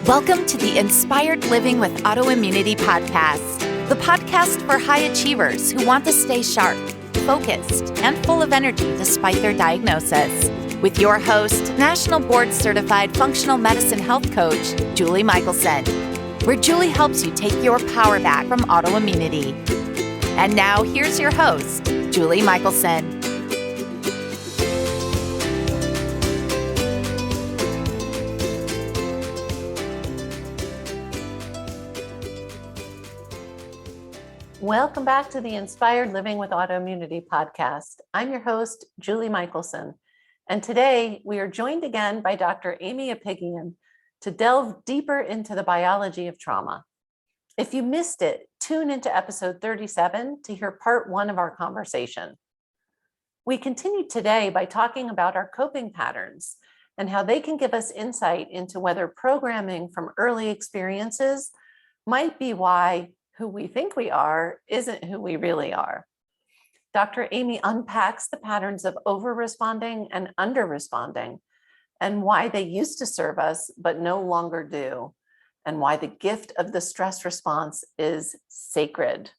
Welcome to the Inspired Living with Autoimmunity podcast, the podcast for high achievers who want to stay sharp, focused, and full of energy despite their diagnosis. With your host, National Board Certified Functional Medicine Health Coach, Julie Michelson, where Julie helps you take your power back from autoimmunity. And now here's your host, Julie Michelson. Welcome back to the Inspired Living with Autoimmunity podcast. I'm your host, Julie Michelson, and today we are joined again by Dr. Aimie Apigian to delve deeper into the biology of trauma. If you missed it, tune into episode 37 to hear part one of our conversation. We continue today by talking about our coping patterns and how they can give us insight into whether programming from early experiences might be why who we think we are isn't who we really are. Dr. Aimie unpacks the patterns of over-responding and under-responding and why they used to serve us but no longer do, and why the gift of the stress response is sacred.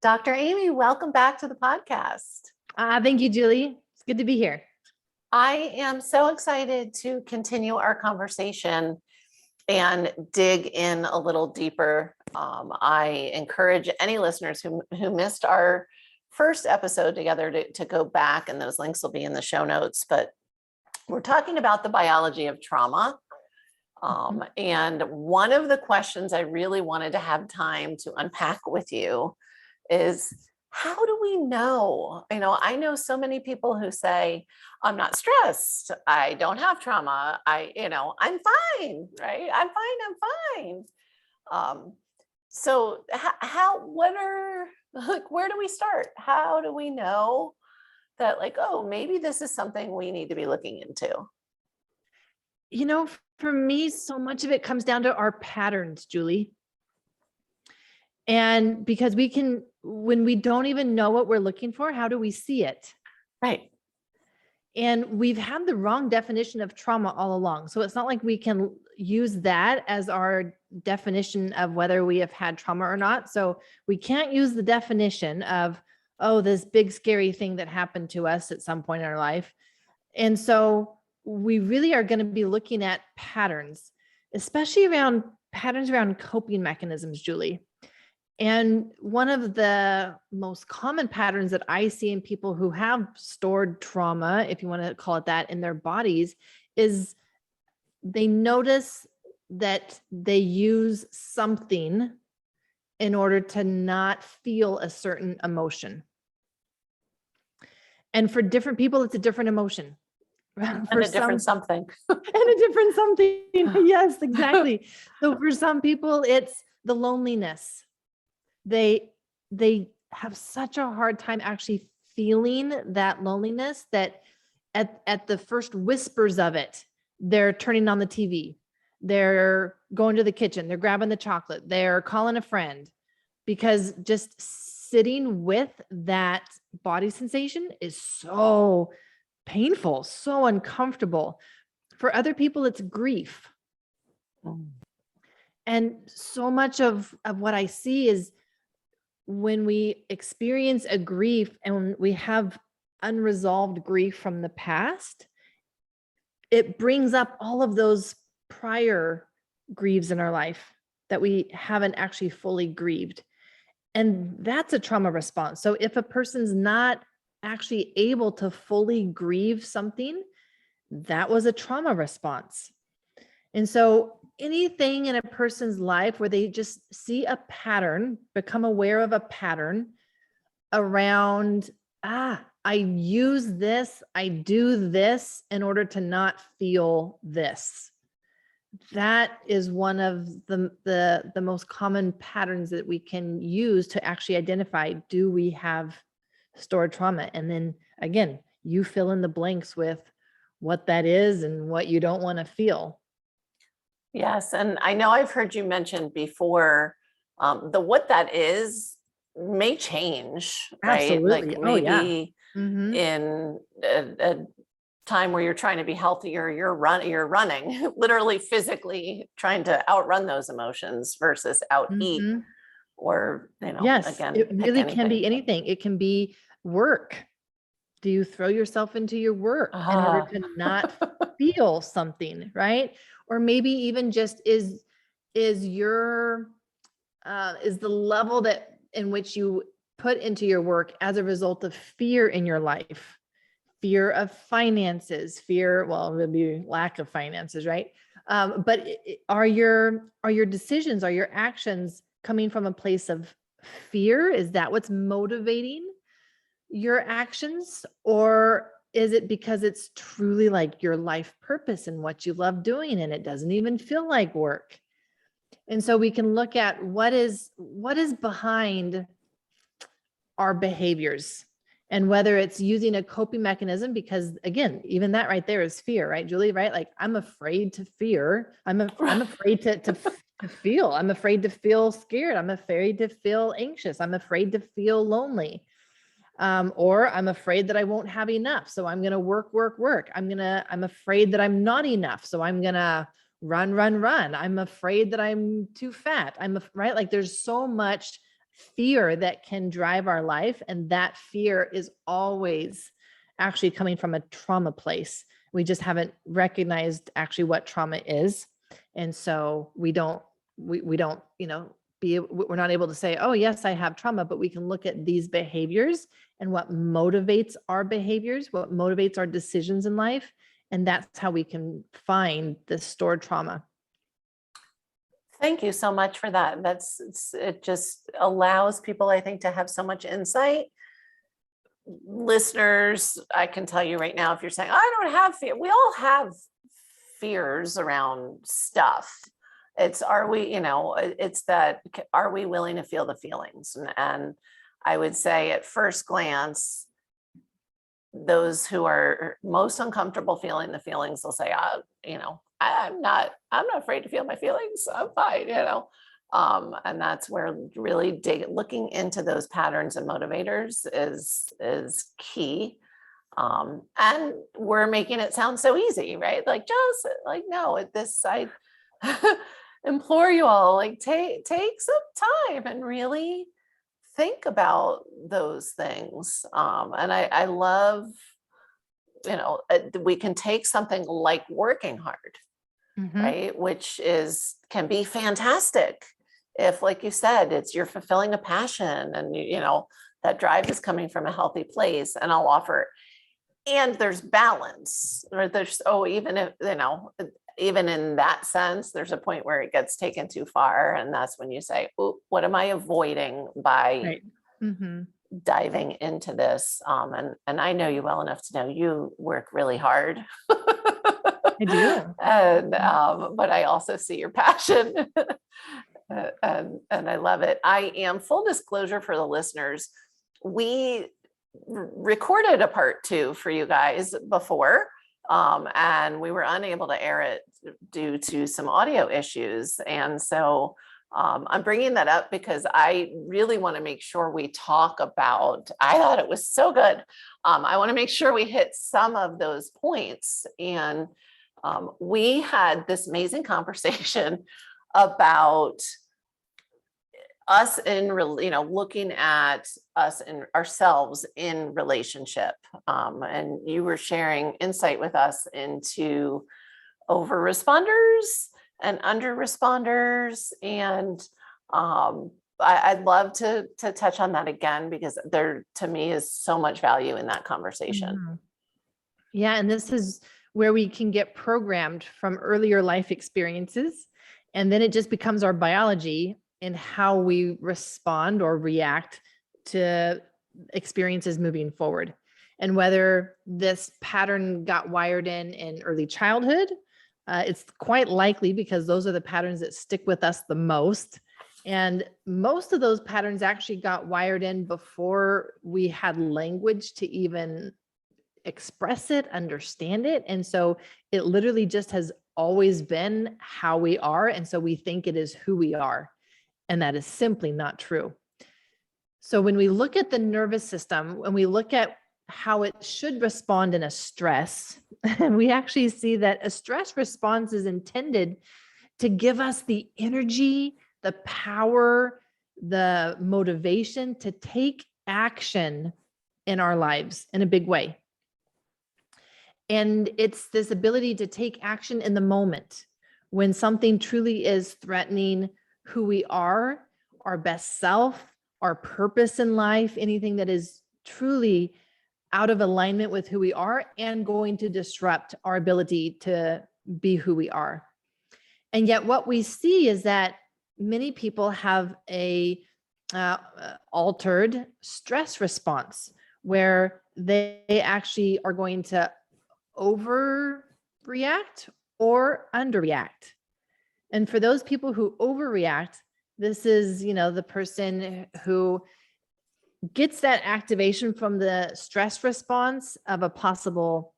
Dr. Aimie, welcome back to the podcast. Thank you, Julie. It's good to be here. I am so excited to continue our conversation and dig in a little deeper. I encourage any listeners who missed our first episode together to go back, and those links will be in the show notes. But we're talking about the biology of trauma. And one of the questions I really wanted to have time to unpack with you is, how do we know? I know so many people who say, I'm not stressed. I don't have trauma. I'm fine, right? I'm fine. So where do we start? How do we know that maybe this is something we need to be looking into? For me, so much of it comes down to our patterns, Julie. And because when we don't even know what we're looking for, how do we see it? Right. And we've had the wrong definition of trauma all along. So it's not like we can use that as our definition of whether we have had trauma or not. So we can't use the definition of, this big scary thing that happened to us at some point in our life. And so we really are going to be looking at patterns, especially around patterns around coping mechanisms, Julie. And one of the most common patterns that I see in people who have stored trauma, if you want to call it that, in their bodies, is they notice that they use something in order to not feel a certain emotion. And for different people, it's a different emotion. And a different something. Yes, exactly. So for some people, it's the loneliness. They have such a hard time actually feeling that loneliness that at the first whispers of it, they're turning on the TV, they're going to the kitchen, they're grabbing the chocolate, they're calling a friend, because just sitting with that body sensation is so painful, so uncomfortable. For other people, it's grief. And so much of what I see is when we experience a grief and we have unresolved grief from the past, it brings up all of those prior grieves in our life that we haven't actually fully grieved. And that's a trauma response. So if a person's not actually able to fully grieve something, that was a trauma response. And so anything in a person's life where they just see a pattern, become aware of a pattern around, I use this, I do this in order to not feel this. That is one of the most common patterns that we can use to actually identify, do we have stored trauma? And then again, you fill in the blanks with what that is and what you don't want to feel. Yes. And I know I've heard you mention before, what that is may change, right? Absolutely. Like maybe in time where you're trying to be healthier, you're running, literally physically trying to outrun those emotions versus out eat Mhm. or, Yes, again, it pick really can be anything. anything. It can be work. Do you throw yourself into your work in order Ah. to not feel something, right? Or maybe even just is your is the level that in which you put into your work as a result of fear in your life, fear of finances, fear, well, it would be lack of finances, right? But are your decisions, are your actions coming from a place of fear? Is that what's motivating your actions? Or is it because it's truly like your life purpose and what you love doing and it doesn't even feel like work? And so we can look at what is behind our behaviors, and whether it's using a coping mechanism, because again, even that right there is fear, right, Julie? Right? Like I'm afraid to fear. I'm afraid to feel. I'm afraid to feel scared. I'm afraid to feel anxious. I'm afraid to feel lonely. Or I'm afraid that I won't have enough. So I'm going to work. I'm afraid that I'm not enough. So I'm going to run. I'm afraid that I'm too fat. Right. Like there's so much fear that can drive our life. And that fear is always actually coming from a trauma place. We just haven't recognized actually what trauma is. And so we don't, we're not able to say, oh yes, I have trauma, but we can look at these behaviors and what motivates our behaviors, what motivates our decisions in life. And that's how we can find the stored trauma. Thank you so much for that. It just allows people, I think, to have so much insight. Listeners, I can tell you right now, if you're saying, I don't have fear, we all have fears around stuff. It's, are we willing to feel the feelings? And I would say at first glance, those who are most uncomfortable feeling the feelings will say, I'm not afraid to feel my feelings. I'm fine, and that's where really looking into those patterns and motivators is key. And we're making it sound so easy, right? Like, just like, no, I implore you all, like, take some time and really think about those things. And I love, we can take something like working hard, right? Which can be fantastic. If, like you said, you're fulfilling a passion and that drive is coming from a healthy place. And I'll offer, and there's balance, or even in that sense, there's a point where it gets taken too far. And that's when you say, oh, what am I avoiding by diving into this? And I know you well enough to know you work really hard. I do. And but I also see your passion. And I love it. I am, full disclosure for the listeners, we recorded a part 2 for you guys before, and we were unable to air it due to some audio issues. And so I'm bringing that up because I really want to make sure we talk about, I thought it was so good. I want to make sure we hit some of those points. And we had this amazing conversation about us looking at us and ourselves in relationship. And you were sharing insight with us into over responders and under responders. And I'd love to touch on that again, because there, to me, is so much value in that conversation. Yeah. And this is where we can get programmed from earlier life experiences. And then it just becomes our biology in how we respond or react to experiences moving forward. And whether this pattern got wired in early childhood, it's quite likely, because those are the patterns that stick with us the most. And most of those patterns actually got wired in before we had language to even express it, understand it. And so it literally just has always been how we are. And so we think it is who we are. And that is simply not true. So when we look at the nervous system, when we look at how it should respond in a stress, we actually see that a stress response is intended to give us the energy, the power, the motivation to take action in our lives in a big way. And it's this ability to take action in the moment when something truly is threatening who we are, our best self, our purpose in life, anything that is truly out of alignment with who we are and going to disrupt our ability to be who we are. And yet what we see is that many people have a altered stress response where they actually are going to overreact or underreact. And for those people who overreact, this is, the person who gets that activation from the stress response of a possible,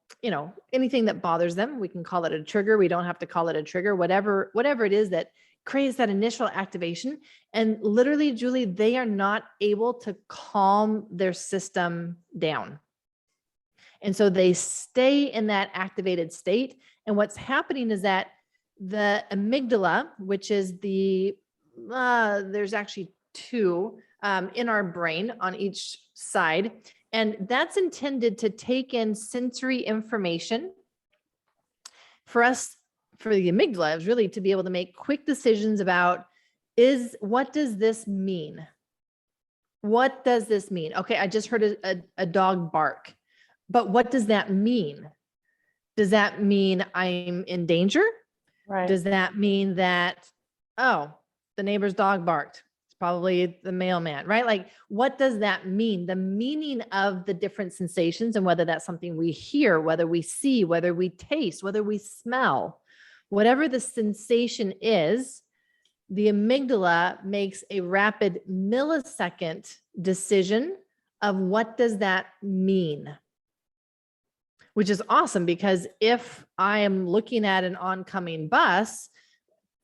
anything that bothers them. We can call it a trigger. We don't have to call it a trigger, whatever it is that creates that initial activation. And literally, Julie, they are not able to calm their system down. And so they stay in that activated state. And what's happening is that the amygdala, which is there's actually two in our brain on each side, and that's intended to take in sensory information for us. For the amygdala is really to be able to make quick decisions about what does this mean? What does this mean? Okay, I just heard a dog bark, but what does that mean? Does that mean I'm in danger? Right. Does that mean that, the neighbor's dog barked? It's probably the mailman, right? Like, what does that mean? The meaning of the different sensations, and whether that's something we hear, whether we see, whether we taste, whether we smell, whatever the sensation is, the amygdala makes a rapid millisecond decision of what does that mean? Which is awesome, because if I am looking at an oncoming bus,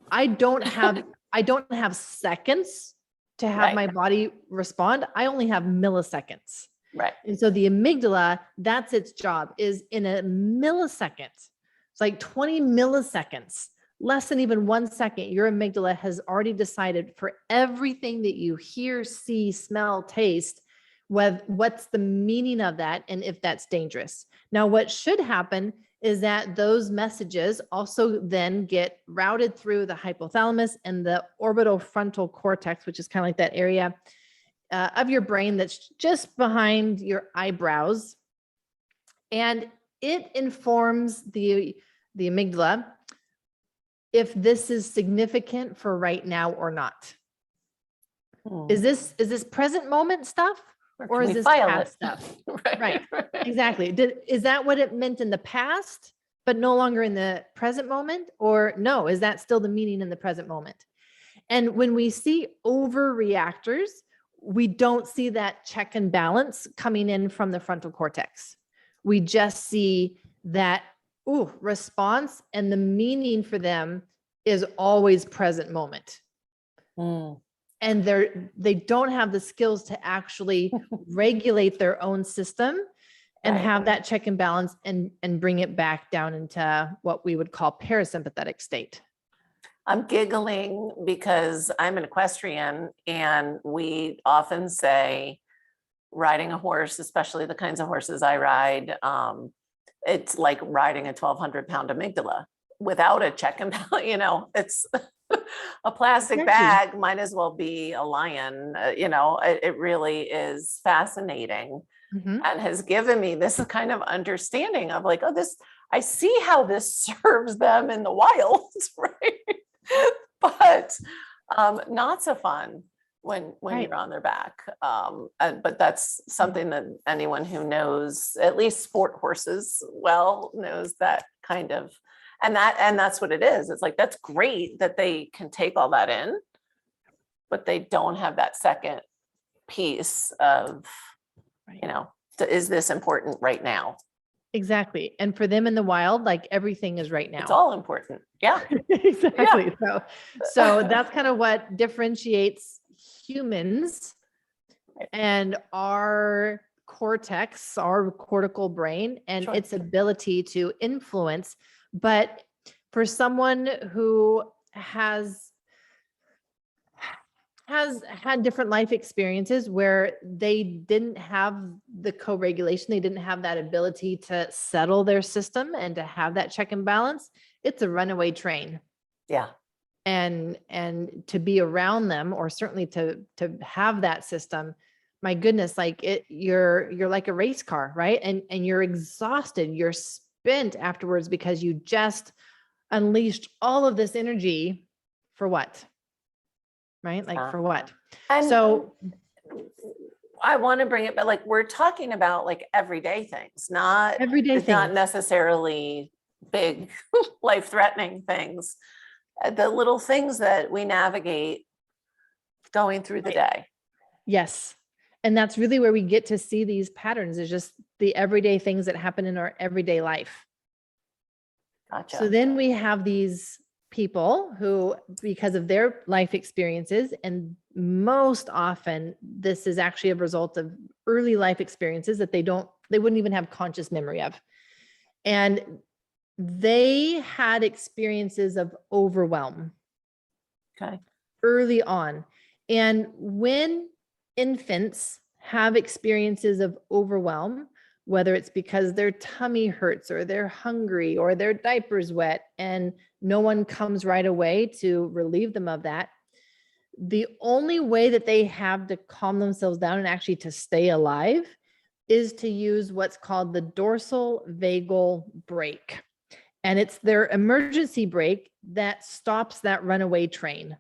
I don't have seconds to have my body respond. I only have milliseconds. Right. And so the amygdala, that's its job, is in a millisecond. It's like 20 milliseconds, less than even 1 second. Your amygdala has already decided for everything that you hear, see, smell, taste, what's the meaning of that, and if that's dangerous. Now, what should happen is that those messages also then get routed through the hypothalamus and the orbital frontal cortex, which is kind of like that area of your brain that's just behind your eyebrows. And it informs the amygdala if this is significant for right now or not. Is this present moment stuff? Or is this past stuff? Right. Exactly. Is that what it meant in the past, but no longer in the present moment? Or no, is that still the meaning in the present moment? And when we see overreactors, we don't see that check and balance coming in from the frontal cortex. We just see that response, and the meaning for them is always present moment. And they don't have the skills to actually regulate their own system and have that check and balance and bring it back down into what we would call parasympathetic state. I'm giggling because I'm an equestrian, and we often say riding a horse, especially the kinds of horses I ride, it's like riding a 1,200-pound amygdala without a check and balance. It's a plastic bag might as well be a lion. It really is fascinating, and has given me this kind of understanding of like, I see how this serves them in the wild, right? But not so fun when you're on their back. But that's something that anyone who knows at least sport horses well knows that kind of. And that's what it is. It's like, that's great that they can take all that in, but they don't have that second piece of, is this important right now? Exactly. And for them in the wild, like, everything is right now. It's all important. Yeah. Exactly. Yeah. So that's kind of what differentiates humans and our cortex, our cortical brain, and Sure. its ability to influence. But for someone who has had different life experiences where they didn't have the co-regulation, they didn't have that ability to settle their system and to have that check and balance, it's a runaway train. Yeah. And to be around them, or certainly to have that system, my goodness, like you're like a race car, right? And you're exhausted, you're spent afterwards because you just unleashed all of this energy for what? Right? Like for what? And So I want to bring it, but like, we're talking about like everyday things, not everyday it's not things. necessarily big life-threatening things. The little things that we navigate going through the day. Yes. And that's really where we get to see these patterns, is just the everyday things that happen in our everyday life. Gotcha. So then we have these people who, because of their life experiences, and most often this is actually a result of early life experiences that they wouldn't even have conscious memory of. And they had experiences of overwhelm. Okay. Early on. And when infants have experiences of overwhelm, whether it's because their tummy hurts or they're hungry or their diaper's wet and no one comes right away to relieve them of that, the only way that they have to calm themselves down and actually to stay alive is to use what's called the dorsal vagal brake. And it's their emergency brake that stops that runaway train.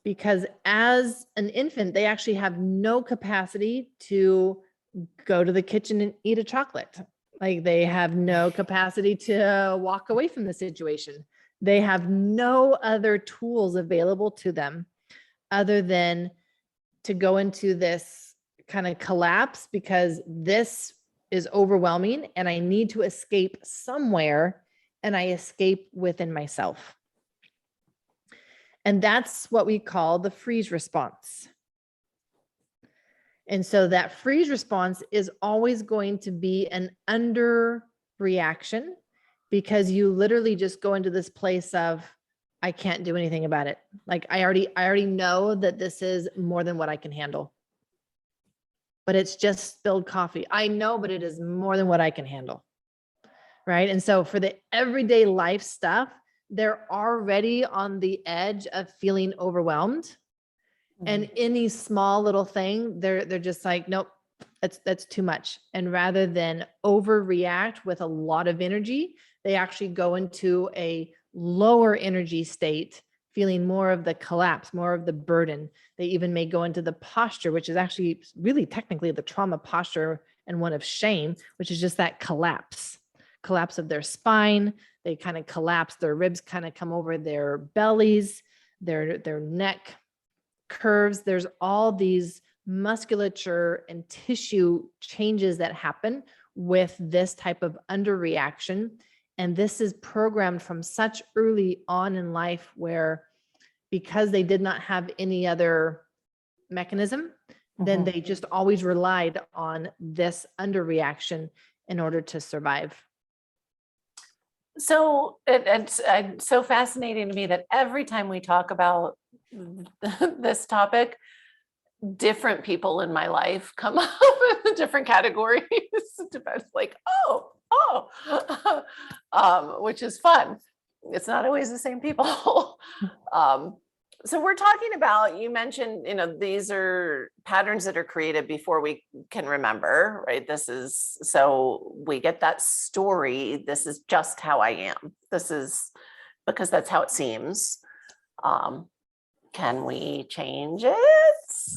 Because as an infant, they actually have no capacity to go to the kitchen and eat a chocolate. Like, they have no capacity to walk away from the situation. They have no other tools available to them other than to go into this kind of collapse, because this is overwhelming and I need to escape somewhere, and I escape within myself. And that's what we call the freeze response. And so that freeze response is always going to be an under reaction, because you literally just go into this place of, I can't do anything about it. Like, I already know that this is more than what I can handle. But it's just spilled coffee. I know, but it is more than what I can handle. Right? And so for the everyday life stuff, they're already on the edge of feeling overwhelmed. And any small little thing, they're just like, nope, that's too much. And rather than overreact with a lot of energy, they actually go into a lower energy state, feeling more of the collapse, more of the burden. They even may go into the posture, which is actually really technically the trauma posture, and one of shame, which is just that collapse of their spine. They kind of collapse, their ribs kind of come over their bellies, their neck curves. There's all these musculature and tissue changes that happen with this type of underreaction. And this is programmed from such early on in life, where because they did not have any other mechanism, then they just always relied on this underreaction in order to survive. So it's so fascinating to me that every time we talk about this topic, different people in my life come up in different categories. Depends, like, which is fun. It's not always the same people. So we're talking about, you mentioned, these are patterns that are created before we can remember, right? This is, so we get that story. This is just how I am. This is because that's how it seems. Can we change it?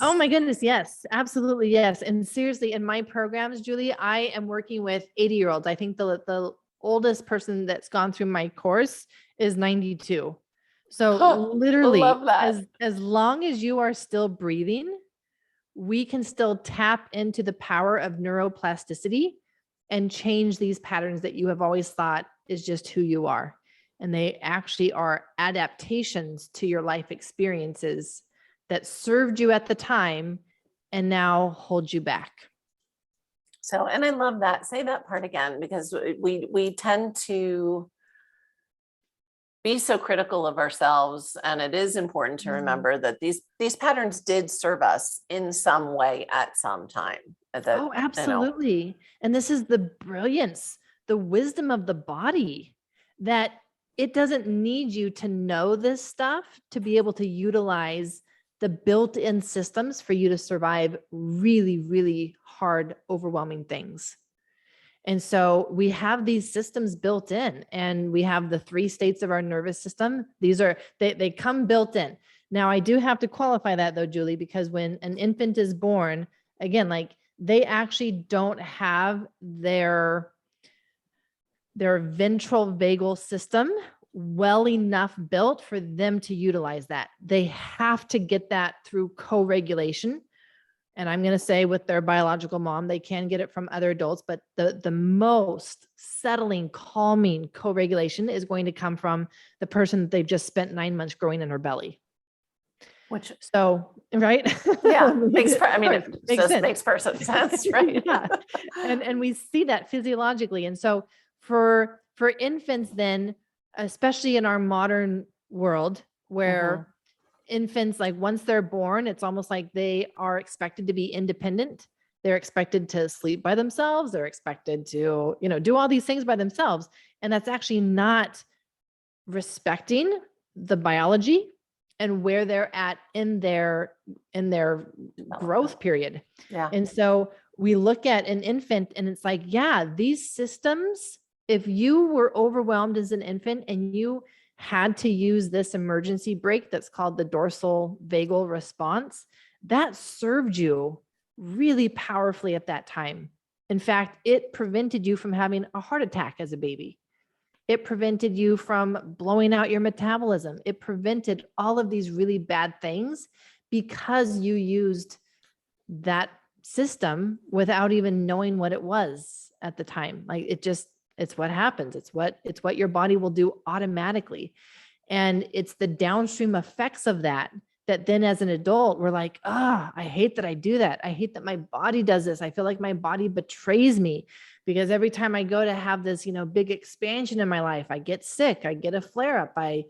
Oh my goodness. Yes, absolutely. Yes. And seriously, in my programs, Julie, I am working with 80-year-olds. I think the oldest person that's gone through my course is 92. So literally, love that. as long as you are still breathing, we can still tap into the power of neuroplasticity and change these patterns that you have always thought is just who you are. And they actually are adaptations to your life experiences that served you at the time and now hold you back. So, and I love that. Say that part again, because we tend to be so critical of ourselves, and it is important to remember that these patterns did serve us in some way at some time. That, Oh, absolutely. And this is the brilliance, the wisdom of the body, that it doesn't need you to know this stuff to be able to utilize the built-in systems for you to survive really, really hard, overwhelming things. And so we have these systems built in, and we have the 3 states of our nervous system. These are, they come built in. Now, I do have to qualify that though, Julie, because when an infant is born, again, like they actually don't have their ventral vagal system well enough built for them to utilize that. They have to get that through co-regulation. And I'm going to say with their biological mom, they can get it from other adults, but the most settling, calming co-regulation is going to come from the person that they've just spent 9 months growing in her belly. which, So, right? yeah, makes perfect sense, right? Yeah. And we see that physiologically. And so for infants then, especially in our modern world where infants, like once they're born, it's almost like they are expected to be independent. They're expected to sleep by themselves. They're expected to, do all these things by themselves. And that's actually not respecting the biology and where they're at in their growth period. Yeah. And so we look at an infant and it's like, yeah, these systems, if you were overwhelmed as an infant and you had to use this emergency brake that's called the dorsal vagal response, that served you really powerfully at that time. In fact, it prevented you from having a heart attack as a baby. It prevented you from blowing out your metabolism. It prevented all of these really bad things because you used that system without even knowing what it was at the time. Like it's what happens. It's what your body will do automatically. And it's the downstream effects of that then as an adult, we're like, I hate that I do that. I hate that my body does this. I feel like my body betrays me because every time I go to have this, big expansion in my life, I get sick, I get a flare up, I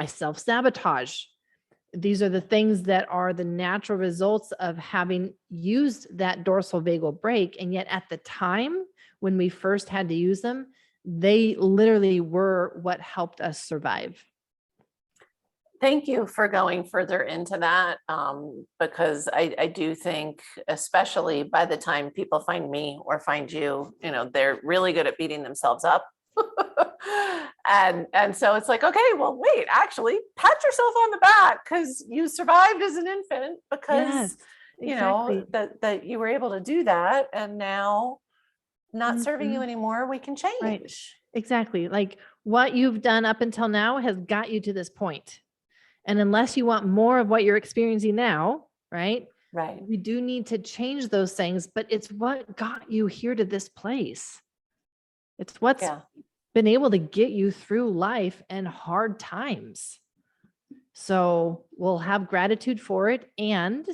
self-sabotage. These are the things that are the natural results of having used that dorsal vagal brake. And yet at the time when we first had to use them, they literally were what helped us survive. Thank you for going further into that, because I do think, especially by the time people find me or find you, they're really good at beating themselves up. And so it's like, okay, well, wait, actually pat yourself on the back because you survived as an infant because, exactly. that you were able to do that. And now not serving you anymore, we can change. Right. Exactly. Like what you've done up until now has got you to this point. And unless you want more of what you're experiencing now, right? Right. We do need to change those things, but it's what got you here to this place. It's what's been able to get you through life and hard times. So we'll have gratitude for it and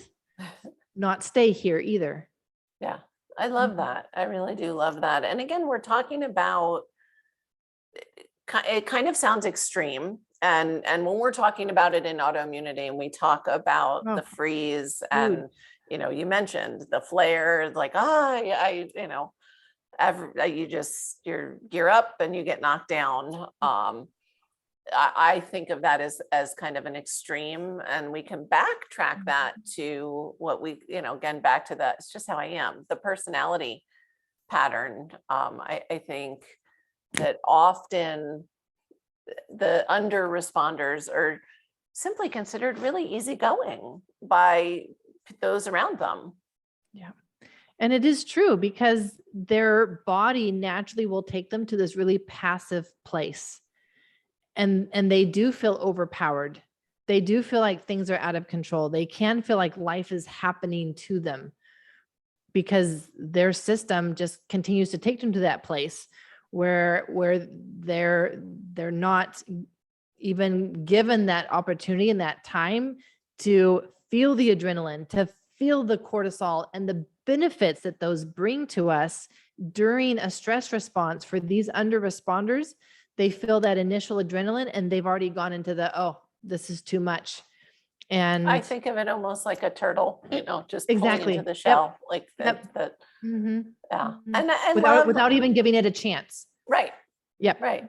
not stay here either. Yeah, I love that. I really do love that. And again, we're talking about, it kind of sounds extreme. And when we're talking about it in autoimmunity and we talk about the freeze and, you mentioned the flare, like, you gear up and you get knocked down. I think of that as kind of an extreme, and we can backtrack that to what we, again, back to that. It's just how I am, the personality pattern. I think that often the under responders are simply considered really easygoing by those around them. Yeah. And it is true because their body naturally will take them to this really passive place. And they do feel overpowered. They do feel like things are out of control. They can feel like life is happening to them because their system just continues to take them to that place where they're not even given that opportunity and that time to feel the adrenaline, to feel the cortisol and the benefits that those bring to us during a stress response for these under responders, they feel that initial adrenaline and they've already gone into the, oh, this is too much. And I think of it almost like a turtle, just pulling exactly. into the shell, like Yep. that. Mhm. Yeah. Mhm. And Without even giving it a chance. right. Yep. Right.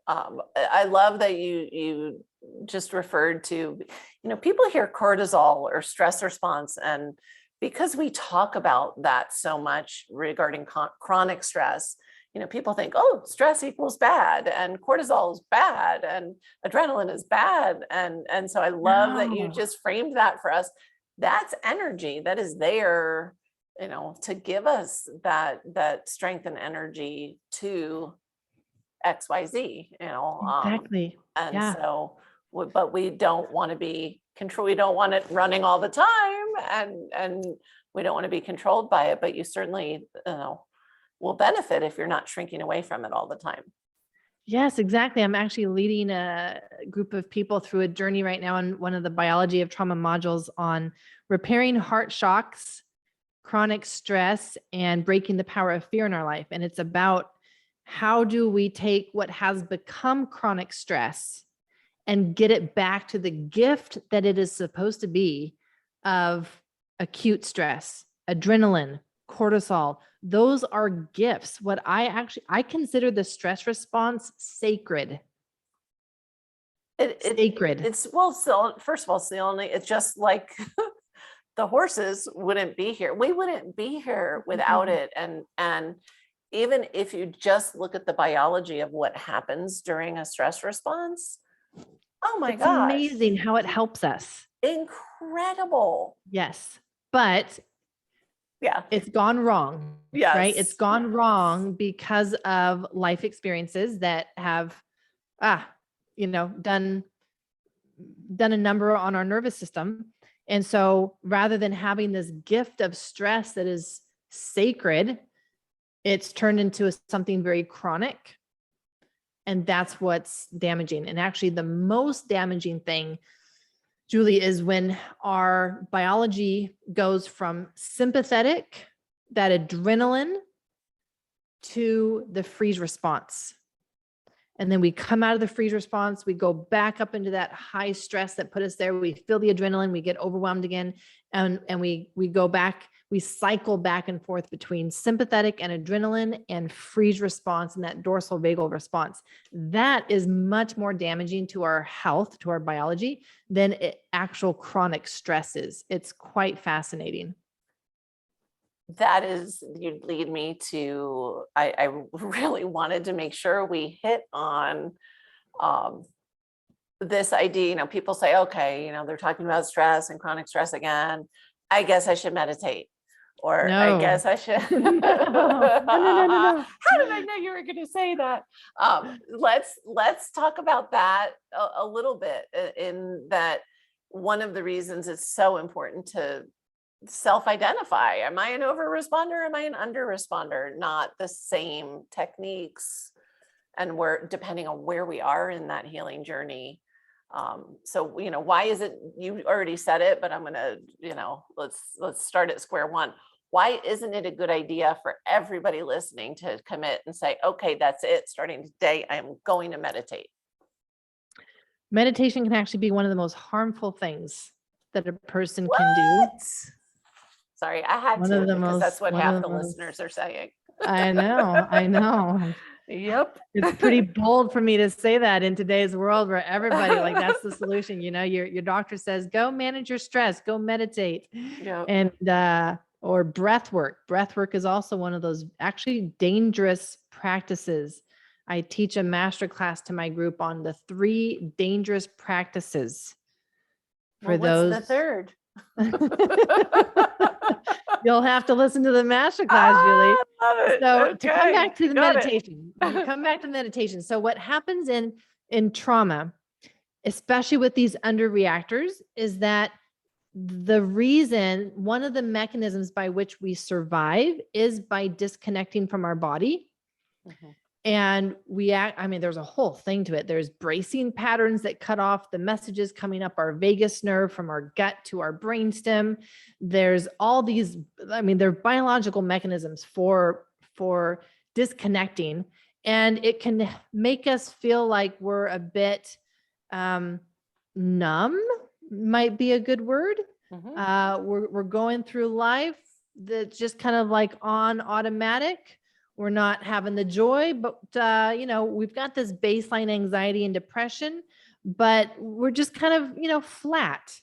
I love that you just referred to, people hear cortisol or stress response, and because we talk about that so much regarding chronic stress, people think, oh, stress equals bad and cortisol is bad and adrenaline is bad. And so I love that you No. just framed that for us. That's energy that is there, to give us that strength and energy to XYZ, Exactly. and Yeah. so, but we don't want to be controlled. We don't want it running all the time, and we don't want to be controlled by it. But you certainly, will benefit if you're not shrinking away from it all the time. Yes, exactly. I'm actually leading a group of people through a journey right now in one of the biology of trauma modules on repairing heart shocks, chronic stress, and breaking the power of fear in our life. And it's about how do we take what has become chronic stress and get it back to the gift that it is supposed to be of acute stress, adrenaline, cortisol. Those are gifts. What I consider the stress response sacred. Sacred. It's well, so first of all, it's just like the horses wouldn't be here. We wouldn't be here without it. And even if you just look at the biology of what happens during a stress response, oh my It's gosh, amazing how it helps us. incredible. Yes. But yeah, it's gone wrong. Yes. Right. It's gone wrong because of life experiences that have, done a number on our nervous system. And so rather than having this gift of stress that is sacred, it's turned into something very chronic. And that's what's damaging. And actually the most damaging thing, Julie, is when our biology goes from sympathetic, that adrenaline, to the freeze response. And then we come out of the freeze response, we go back up into that high stress that put us there. We feel the adrenaline, we get overwhelmed again. And we go back, we cycle back and forth between sympathetic and adrenaline and freeze response and that dorsal vagal response. That is much more damaging to our health, to our biology, than actual chronic stress is. It's quite fascinating. You lead me to, I really wanted to make sure we hit on this idea. People say, okay, they're talking about stress and chronic stress again. I guess I should meditate, or No. I guess I should. No. How did I know you were going to say that? Let's talk about that a little bit. In that, one of the reasons it's so important to self-identify. Am I an over responder? Am I an under responder? Not the same techniques, and we're depending on where we are in that healing journey. So why is it, you already said it, but I'm gonna, let's start at square one. Why isn't it a good idea for everybody listening to commit and say, okay, that's it, starting today, I am going to meditate? Meditation can actually be one of the most harmful things that a person can do. Sorry, I had to, because that's what half the listeners are saying. I know. Yep. It's pretty bold for me to say that in today's world where everybody, like, that's the solution. Your doctor says, go manage your stress, go meditate. Yep. And, or breath work. Breath work is also one of those actually dangerous practices. I teach a master class to my group on the 3 dangerous practices for those. What's the third? You'll have to listen to the master class, Julie. Love it. So Okay. to come back to the meditation. So what happens in trauma, especially with these underreactors, is that one of the mechanisms by which we survive is by disconnecting from our body. Mm-hmm. And there's a whole thing to it. There's bracing patterns that cut off the messages coming up our vagus nerve from our gut to our brainstem. There's all these, they're biological mechanisms for disconnecting, and it can make us feel like we're a bit numb, might be a good word. We're going through life that's just kind of like on automatic. We're not having the joy, but we've got this baseline anxiety and depression, but we're just kind of, flat.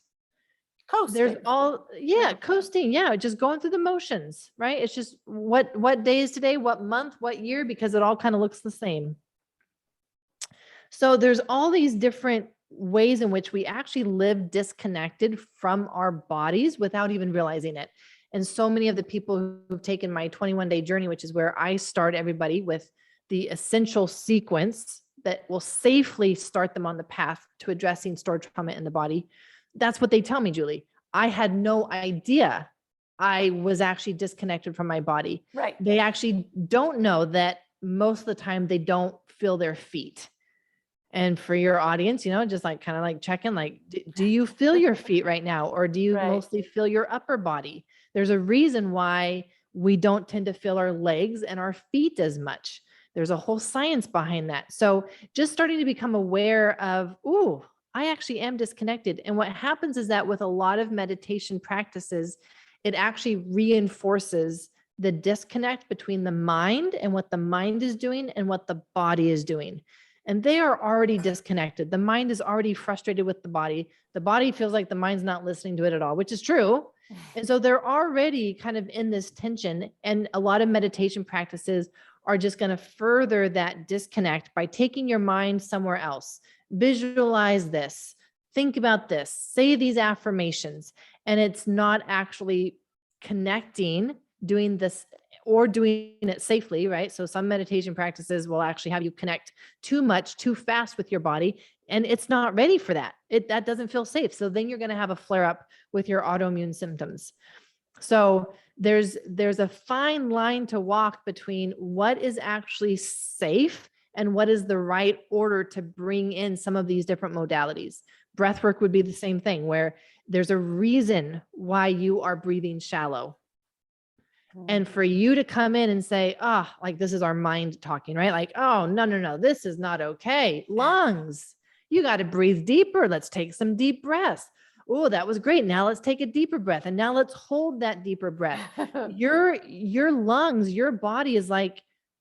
Coasting. There's coasting. Yeah. Just going through the motions, right? It's just what day is today, what month, what year, because it all kind of looks the same. So there's all these different ways in which we actually live disconnected from our bodies without even realizing it. And so many of the people who've taken my 21-day journey, which is where I start everybody with the essential sequence that will safely start them on the path to addressing stored trauma in the body. That's what they tell me, Julie. I had no idea I was actually disconnected from my body. Right. They actually don't know that most of the time they don't feel their feet. And for your audience, just like kind of like checking, like, do you feel your feet right now? Or do you mostly feel your upper body? There's a reason why we don't tend to feel our legs and our feet as much. There's a whole science behind that. So just starting to become aware of, I actually am disconnected. And what happens is that with a lot of meditation practices, it actually reinforces the disconnect between the mind and what the mind is doing and what the body is doing. And they are already disconnected. The mind is already frustrated with the body. The body feels like the mind's not listening to it at all, which is true. And so they're already kind of in this tension. And a lot of meditation practices are just going to further that disconnect by taking your mind somewhere else. Visualize this, think about this, say these affirmations, and it's not actually connecting, doing this or doing it safely, right? So some meditation practices will actually have you connect too much, too fast with your body, and it's not ready for that. That doesn't feel safe. So then you're going to have a flare up with your autoimmune symptoms. So there's a fine line to walk between what is actually safe and what is the right order to bring in some of these different modalities. Breathwork would be the same thing, where there's a reason why you are breathing shallow. And for you to come in and say, like this is our mind talking, right? Like, oh, no, this is not okay. Lungs, you got to breathe deeper. Let's take some deep breaths. Oh, that was great. Now let's take a deeper breath. And now let's hold that deeper breath. Your lungs, your body is like,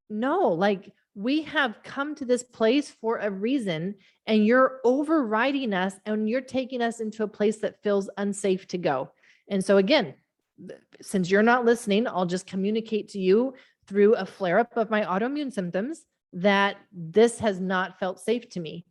no, like we have come to this place for a reason, and you're overriding us and you're taking us into a place that feels unsafe to go. And so again, since you're not listening, I'll just communicate to you through a flare-up of my autoimmune symptoms that this has not felt safe to me.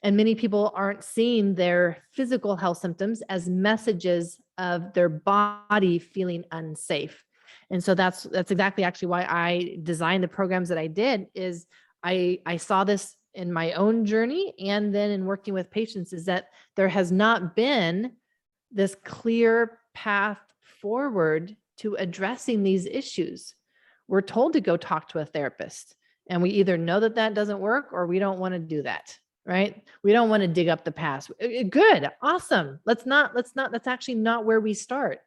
And many people aren't seeing their physical health symptoms as messages of their body feeling unsafe. And so that's exactly actually why I designed the programs that I did. Is I saw this in my own journey, and then in working with patients, is that there has not been this clear path forward to addressing these issues. We're told to go talk to a therapist, and we either know that that doesn't work or we don't want to do that, right? We don't want to dig up the past. Good. Awesome. That's actually not where we start.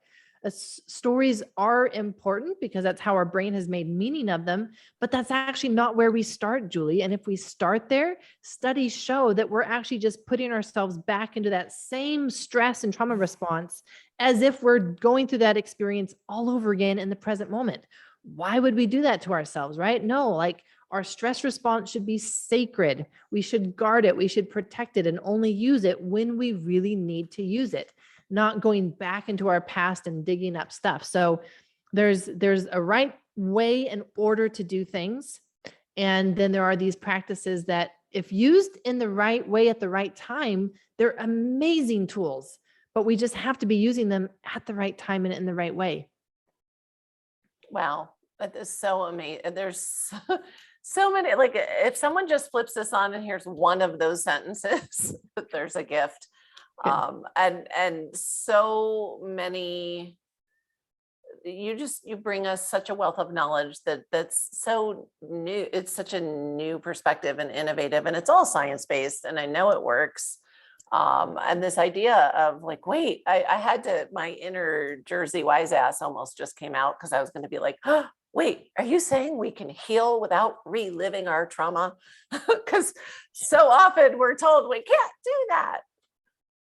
Stories are important because that's how our brain has made meaning of them, but that's actually not where we start, Julie. And if we start there, studies show that we're actually just putting ourselves back into that same stress and trauma response as if we're going through that experience all over again in the present moment. Why would we do that to ourselves, right? No, like our stress response should be sacred. We should guard it. We should protect it and only use it when we really need to use it, not going back into our past and digging up stuff. So there's a right way and order to do things. And then there are these practices that, if used in the right way at the right time, they're amazing tools, but we just have to be using them at the right time and in the right way. Wow. That is so amazing. There's so many, like if someone just flips this on and here's one of those sentences, there's a gift. And so many you bring us such a wealth of knowledge that's so new. It's such a new perspective and innovative, and it's all science-based, and I know it works. And this idea of like, wait, I had to, my inner Jersey wise ass almost just came out, because I was going to be like, oh, wait, are you saying we can heal without reliving our trauma? Because so often we're told we can't do that.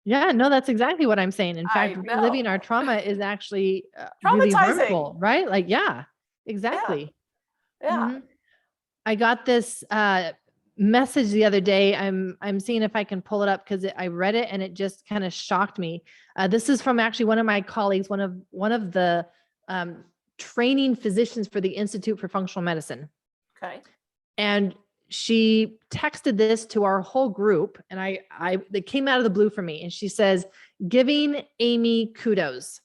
Yeah, no, that's exactly what I'm saying. In fact, I know. reliving our trauma is actually really Traumatizing. harmful, right? Like, yeah, Yeah. exactly. Yeah. Mhm. I got this message the other day. I'm seeing if I can pull it up, because I read it and it just kind of shocked me. This is from actually one of my colleagues, one of the training physicians for the Institute for Functional Medicine. Okay. And she texted this to our whole group, and it came out of the blue for me. And she says, "Giving Aimie kudos.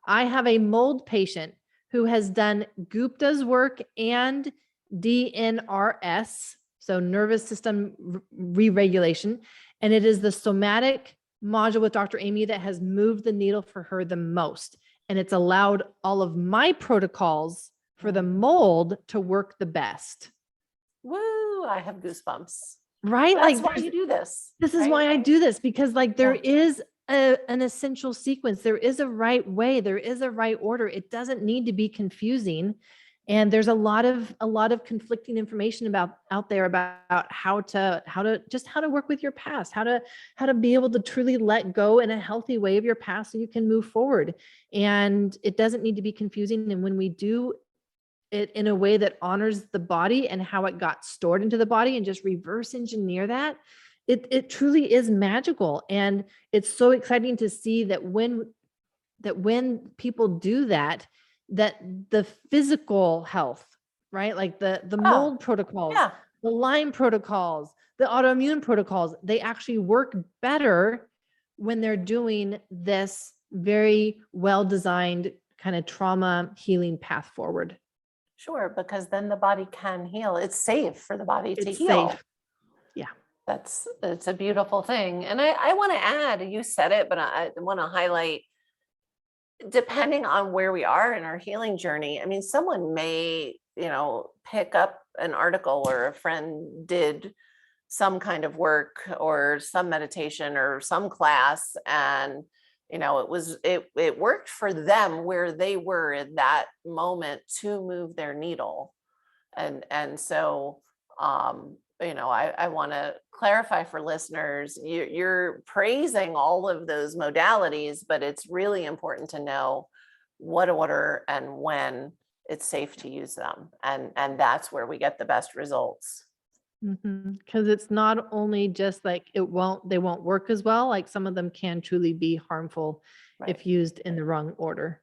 I have a mold patient who has done Gupta's work and DNRS, so nervous system re-regulation. And it is the somatic module with Dr. Aimie that has moved the needle for her the most. And it's allowed all of my protocols for the mold to work the best." Woo, I have goosebumps. Right? That's Like, why you do this. this is right? why I do this, because like there Yeah. is an essential sequence. There is a right way. There is a right order. It doesn't need to be confusing. And there's a lot of conflicting information out there about how to work with your past, how to be able to truly let go in a healthy way of your past so you can move forward. And it doesn't need to be confusing. And when we do it in a way that honors the body and how it got stored into the body, and just reverse engineer that, it truly is magical. And it's so exciting to see that when people do that, that the physical health, right? Like the mold protocols, Yeah. the Lyme protocols, the autoimmune protocols, they actually work better when they're doing this very well-designed kind of trauma healing path forward. Sure, because then the body can heal. It's safe for the body to It's heal. safe. Yeah. It's a beautiful thing. And I want to add, you said it, but I want to highlight, depending on where we are in our healing journey. I mean, someone may, pick up an article, or a friend did some kind of work or some meditation or some class, and it worked for them where they were in that moment to move their needle. And so I want to clarify for listeners, you're praising all of those modalities, but it's really important to know what order and when it's safe to use them. And that's where we get the best results. Because it's not only just like they won't work as well. Like some of them can truly be harmful if used in the wrong order.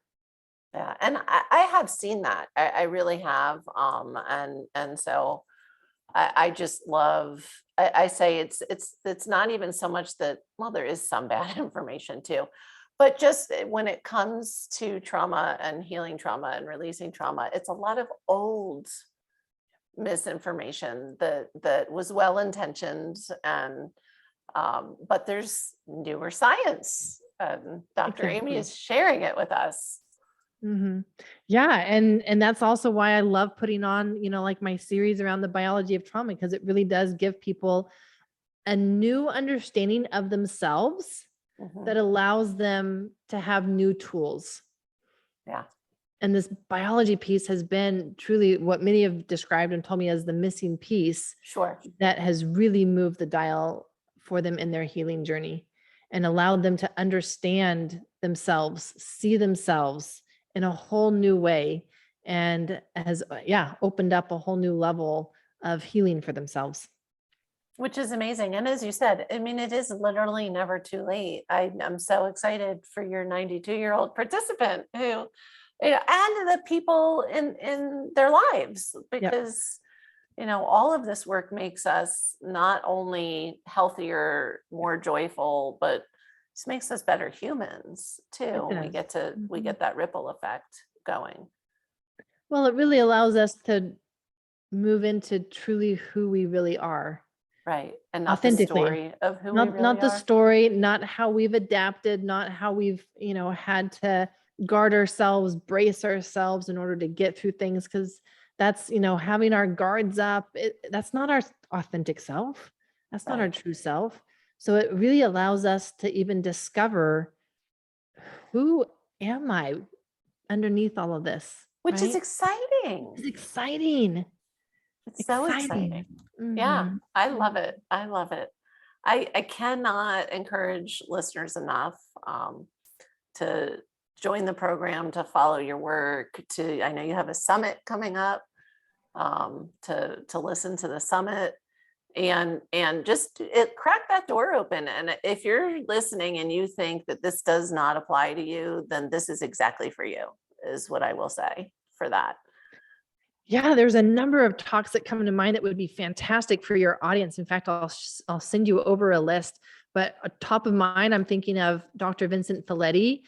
Yeah, and I have seen that. I really have. And so I just love. I say it's not even so much that, well, there is some bad information too, but just when it comes to trauma and healing trauma and releasing trauma, it's a lot of old misinformation that was well-intentioned, and but there's newer science, and Dr. Aimie is sharing it with us. Yeah. And that's also why I love putting on, like my series around the biology of trauma, because it really does give people a new understanding of themselves that allows them to have new tools. Yeah. And this biology piece has been truly what many have described and told me as the missing piece. Sure. That has really moved the dial for them in their healing journey, and allowed them to understand themselves, see themselves in a whole new way, and has opened up a whole new level of healing for themselves. Which is amazing. And as you said, I mean, it is literally never too late. I'm so excited for your 92-year-old participant who, and the people in their lives, because, all of this work makes us not only healthier, more joyful, but this makes us better humans too. We get that ripple effect going. Well, it really allows us to move into truly who we really are. Right. And not Authentically. the story of who we really not the are. story, not how we've adapted, not how we've, had to guard ourselves, brace ourselves in order to get through things. Cause that's, having our guards up, that's not our authentic self. That's not our Right. true self. So it really allows us to even discover, who am I underneath all of this? Which is Right? exciting. It's exciting. It's so exciting. Exciting. Yeah, Mhm. I love it. I love it. I cannot encourage listeners enough to join the program, to follow your work, I know you have a summit coming up, to listen to the summit and just crack that door open. And if you're listening and you think that this does not apply to you, then this is exactly for you, is what I will say for that. Yeah, there's a number of talks that come to mind that would be fantastic for your audience. In fact, I'll send you over a list. But top of mind, I'm thinking of Dr. Vincent Folletti.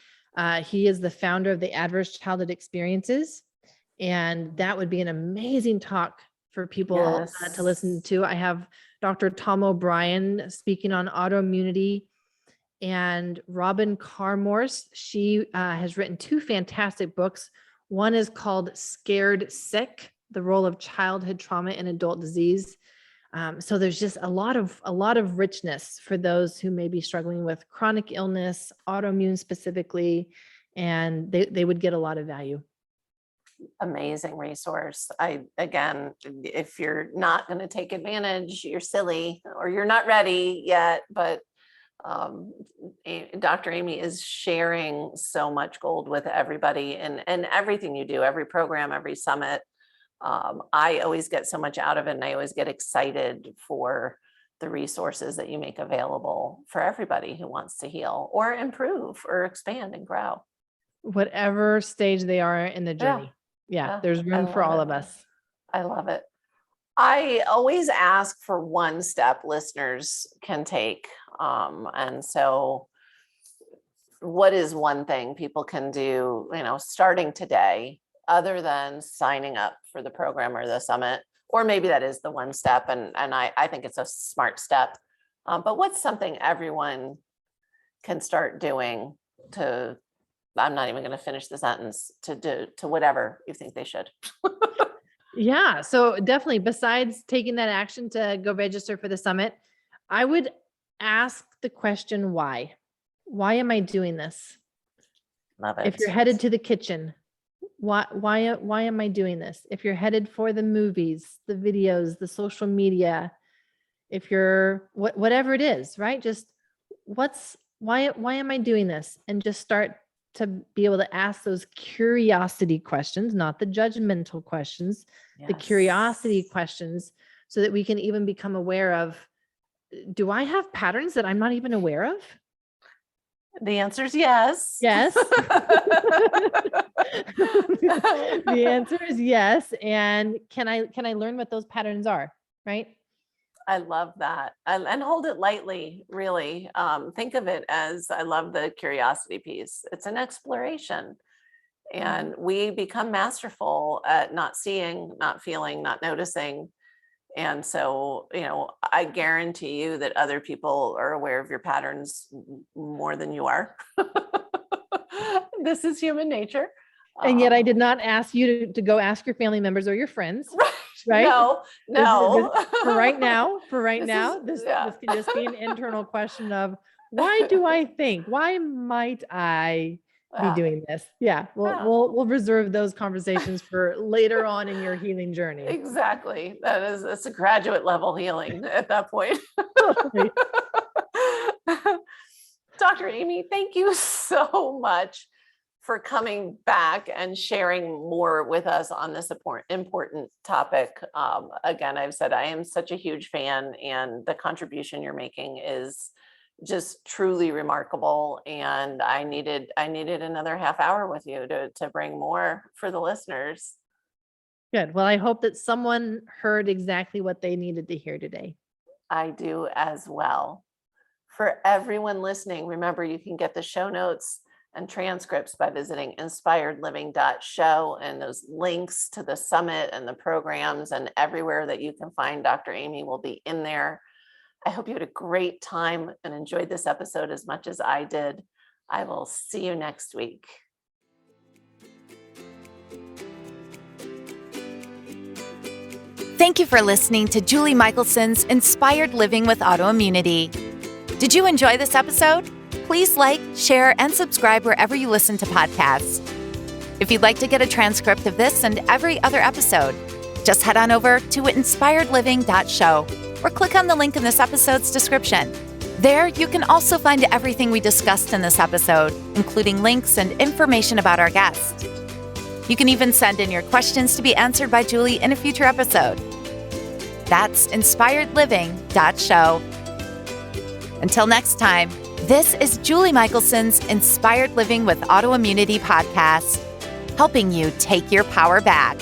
He is the founder of the Adverse Childhood Experiences, and that would be an amazing talk for people to listen Yes. to. I have Dr. Tom O'Brien speaking on autoimmunity, and Robin Carmorse. She has written 2 fantastic books. One is called Scared Sick: The Role of Childhood Trauma in Adult Disease. So there's just a lot of richness for those who may be struggling with chronic illness, autoimmune specifically, and they would get a lot of value. Amazing resource. Again, if you're not going to take advantage, you're silly or you're not ready yet, but Dr. Aimie is sharing so much gold with everybody, and everything you do, every program, every summit. I always get so much out of it, and I always get excited for the resources that you make available for everybody who wants to heal or improve or expand and grow. Whatever stage they are in the journey. Yeah, there's I room for love all it. of us. I love it. I always ask for one step listeners can take. And so what is one thing people can do, starting today, other than signing up for the program or the summit? Or maybe that is the one step, and I think it's a smart step. But what's something everyone can start doing to, I'm not even going to finish the sentence, to do to whatever you think they should? Yeah. So definitely, besides taking that action to go register for the summit, I would ask the question, why? Why am I doing this? Love If it. you're headed to the kitchen, why am I doing this? If you're headed for the movies, the videos, the social media, if you're whatever it is, right? Just why am I doing this? And just start to be able to ask those curiosity questions, not the judgmental questions, the curiosity questions, so that we can even become aware of, do I have patterns that I'm not even aware of? The answer is yes. Yes. The answer is yes. And can I learn what those patterns are? Right. I love that. And hold it lightly, really. Think of it as, I love the curiosity piece. It's an exploration. And we become masterful at not seeing, not feeling, not noticing. And so, I guarantee you that other people are aware of your patterns more than you are. This is human nature. And yet I did not ask you to go ask your family members or your friends. Right? No. For right now, this can just be an internal question of, why do I think? Why might I be doing this? Yeah, we'll reserve those conversations for later on in your healing journey. Exactly. That's a graduate level healing at that point. Dr. Aimie, thank you so much for coming back and sharing more with us on this important topic. Again, I've said I am such a huge fan, and the contribution you're making is just truly remarkable. And I needed another half hour with you to bring more for the listeners. Good. Well, I hope that someone heard exactly what they needed to hear today. I do as well. For everyone listening, remember, you can get the show notes and transcripts by visiting inspiredliving.show, and those links to the summit and the programs and everywhere that you can find Dr. Aimie will be in there. I hope you had a great time and enjoyed this episode as much as I did. I will see you next week. Thank you for listening to Julie Michelson's Inspired Living with Autoimmunity. Did you enjoy this episode? Please like, share, and subscribe wherever you listen to podcasts. If you'd like to get a transcript of this and every other episode, just head on over to inspiredliving.show or click on the link in this episode's description. There, you can also find everything we discussed in this episode, including links and information about our guest. You can even send in your questions to be answered by Julie in a future episode. That's inspiredliving.show. Until next time, this is Julie Michelson's Inspired Living with Autoimmunity podcast, helping you take your power back.